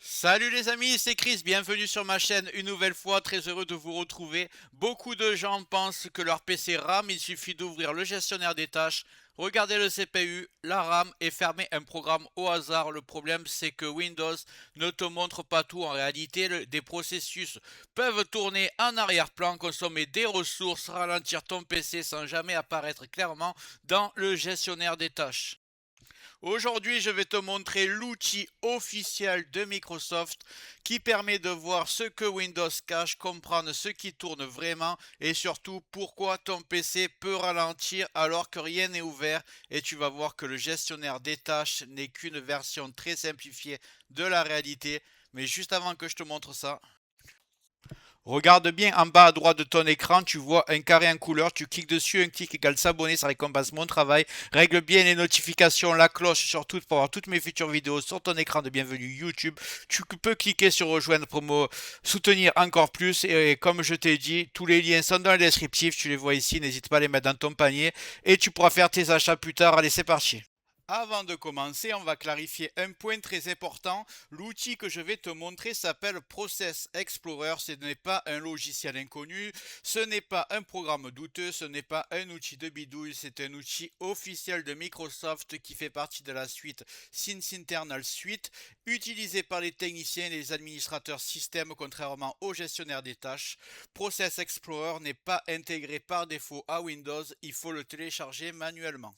Salut les amis, c'est Chris, bienvenue sur ma chaîne une nouvelle fois, très heureux de vous retrouver. Beaucoup de gens pensent que leur PC rame, il suffit d'ouvrir le gestionnaire des tâches, regarder le CPU, la RAM et fermer un programme au hasard. Le problème c'est que Windows ne te montre pas tout. En réalité, des processus peuvent tourner en arrière-plan, consommer des ressources, ralentir ton PC sans jamais apparaître clairement dans le gestionnaire des tâches. Aujourd'hui, je vais te montrer l'outil officiel de Microsoft qui permet de voir ce que Windows cache, comprendre ce qui tourne vraiment et surtout pourquoi ton PC peut ralentir alors que rien n'est ouvert. Et tu vas voir que le gestionnaire des tâches n'est qu'une version très simplifiée de la réalité. Mais juste avant que je te montre ça, regarde bien en bas à droite de ton écran, tu vois un carré en couleur, tu cliques dessus, un clic égale s'abonner, ça récompense mon travail. Règle bien les notifications, la cloche surtout pour voir toutes mes futures vidéos sur ton écran de bienvenue YouTube. Tu peux cliquer sur rejoindre pour me soutenir encore plus et comme je t'ai dit, tous les liens sont dans le descriptif, tu les vois ici, n'hésite pas à les mettre dans ton panier et tu pourras faire tes achats plus tard. Allez, c'est parti. Avant de commencer, on va clarifier un point très important. L'outil que je vais te montrer s'appelle Process Explorer. Ce n'est pas un logiciel inconnu, ce n'est pas un programme douteux, ce n'est pas un outil de bidouille, c'est un outil officiel de Microsoft qui fait partie de la suite Synth Internal Suite, utilisé par les techniciens et les administrateurs système contrairement au gestionnaire des tâches. Process Explorer n'est pas intégré par défaut à Windows, il faut le télécharger manuellement.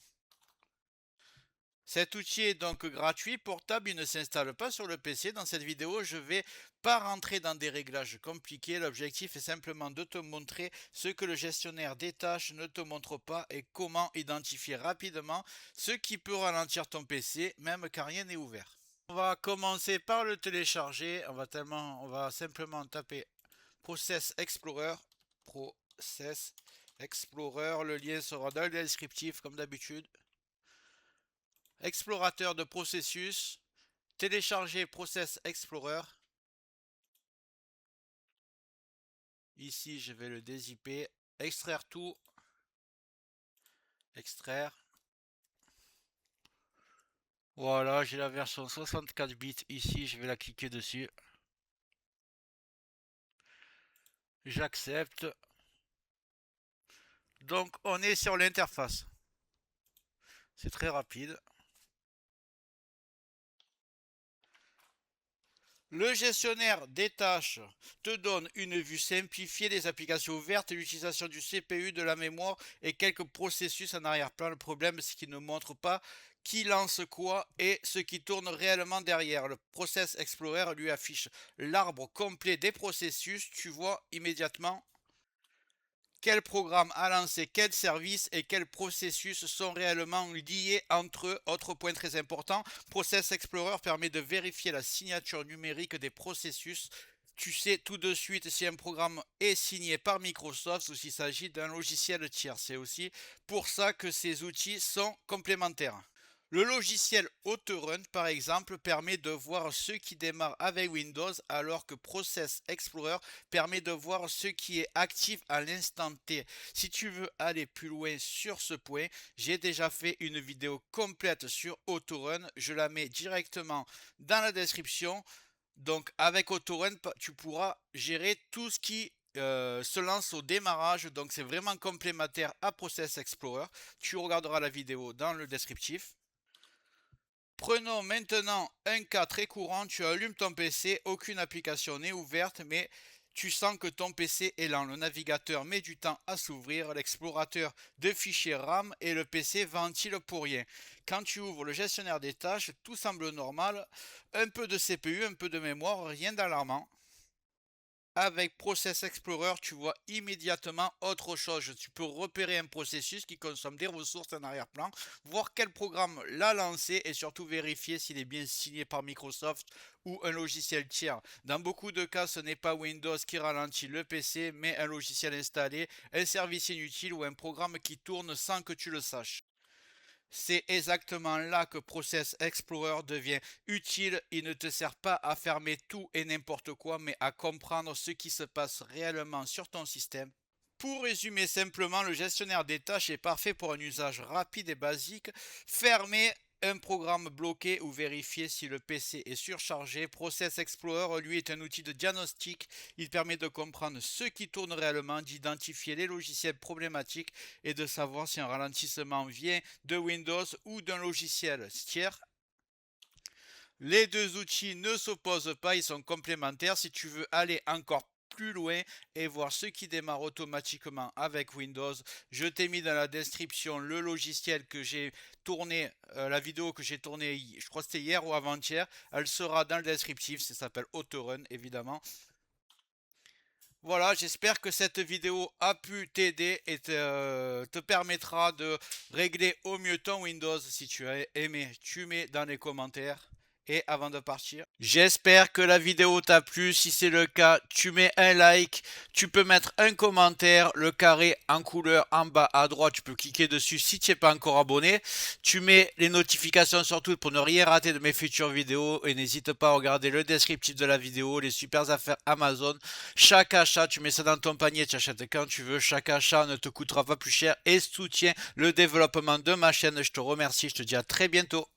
Cet outil est donc gratuit, portable, il ne s'installe pas sur le PC. Dans cette vidéo, je ne vais pas rentrer dans des réglages compliqués. L'objectif est simplement de te montrer ce que le gestionnaire des tâches ne te montre pas et comment identifier rapidement ce qui peut ralentir ton PC, même quand rien n'est ouvert. On va commencer par le télécharger. On va simplement taper Process Explorer. Process Explorer. Le lien sera dans le descriptif comme d'habitude. Explorateur de processus, télécharger Process Explorer. Ici, je vais le dézipper, extraire tout, extraire. Voilà, j'ai la version 64 bits ici, je vais la cliquer dessus. J'accepte. Donc, on est sur l'interface. C'est très rapide. Le gestionnaire des tâches te donne une vue simplifiée des applications ouvertes, l'utilisation du CPU, de la mémoire et quelques processus en arrière-plan. Le problème, c'est qu'il ne montre pas qui lance quoi et ce qui tourne réellement derrière. Le Process Explorer lui affiche l'arbre complet des processus. Tu vois immédiatement quel programme a lancé quel service et quels processus sont réellement liés entre eux. Autre point très important, Process Explorer permet de vérifier la signature numérique des processus. Tu sais tout de suite si un programme est signé par Microsoft ou s'il s'agit d'un logiciel tiers. C'est aussi pour ça que ces outils sont complémentaires. Le logiciel Autorun, par exemple, permet de voir ce qui démarre avec Windows, alors que Process Explorer permet de voir ce qui est actif à l'instant T. Si tu veux aller plus loin sur ce point, j'ai déjà fait une vidéo complète sur Autorun. Je la mets directement dans la description. Donc avec Autorun, tu pourras gérer tout ce qui se lance au démarrage. Donc c'est vraiment complémentaire à Process Explorer. Tu regarderas la vidéo dans le descriptif. Prenons maintenant un cas très courant, tu allumes ton PC, aucune application n'est ouverte, mais tu sens que ton PC est lent. Le navigateur met du temps à s'ouvrir, l'explorateur de fichiers RAM et le PC ventile pour rien. Quand tu ouvres le gestionnaire des tâches, tout semble normal, un peu de CPU, un peu de mémoire, rien d'alarmant. Avec Process Explorer, tu vois immédiatement autre chose. Tu peux repérer un processus qui consomme des ressources en arrière-plan, voir quel programme l'a lancé et surtout vérifier s'il est bien signé par Microsoft ou un logiciel tiers. Dans beaucoup de cas, ce n'est pas Windows qui ralentit le PC, mais un logiciel installé, un service inutile ou un programme qui tourne sans que tu le saches. C'est exactement là que Process Explorer devient utile. Il ne te sert pas à fermer tout et n'importe quoi, mais à comprendre ce qui se passe réellement sur ton système. Pour résumer simplement, le gestionnaire des tâches est parfait pour un usage rapide et basique. Fermer un programme bloqué ou vérifier si le PC est surchargé. Process Explorer, lui, est un outil de diagnostic. Il permet de comprendre ce qui tourne réellement, d'identifier les logiciels problématiques et de savoir si un ralentissement vient de Windows ou d'un logiciel tiers. Les deux outils ne s'opposent pas, ils sont complémentaires. Si tu veux aller encore plus loin et voir ce qui démarre automatiquement avec Windows, je t'ai mis dans la description le logiciel que j'ai tourné, la vidéo que j'ai tournée, je crois que c'était hier ou avant-hier. Elle sera dans le descriptif, ça s'appelle Autorun évidemment. Voilà, j'espère que cette vidéo a pu t'aider et te permettra de régler au mieux ton Windows. Si tu as aimé, tu mets dans les commentaires. Et avant de partir, j'espère que la vidéo t'a plu. Si c'est le cas, tu mets un like. Tu peux mettre un commentaire, le carré en couleur en bas à droite. Tu peux cliquer dessus si tu n'es pas encore abonné. Tu mets les notifications sur tout pour ne rien rater de mes futures vidéos. Et n'hésite pas à regarder le descriptif de la vidéo, les super affaires Amazon. Chaque achat, tu mets ça dans ton panier, tu achètes quand tu veux. Chaque achat ne te coûtera pas plus cher et soutient le développement de ma chaîne. Je te remercie, je te dis à très bientôt.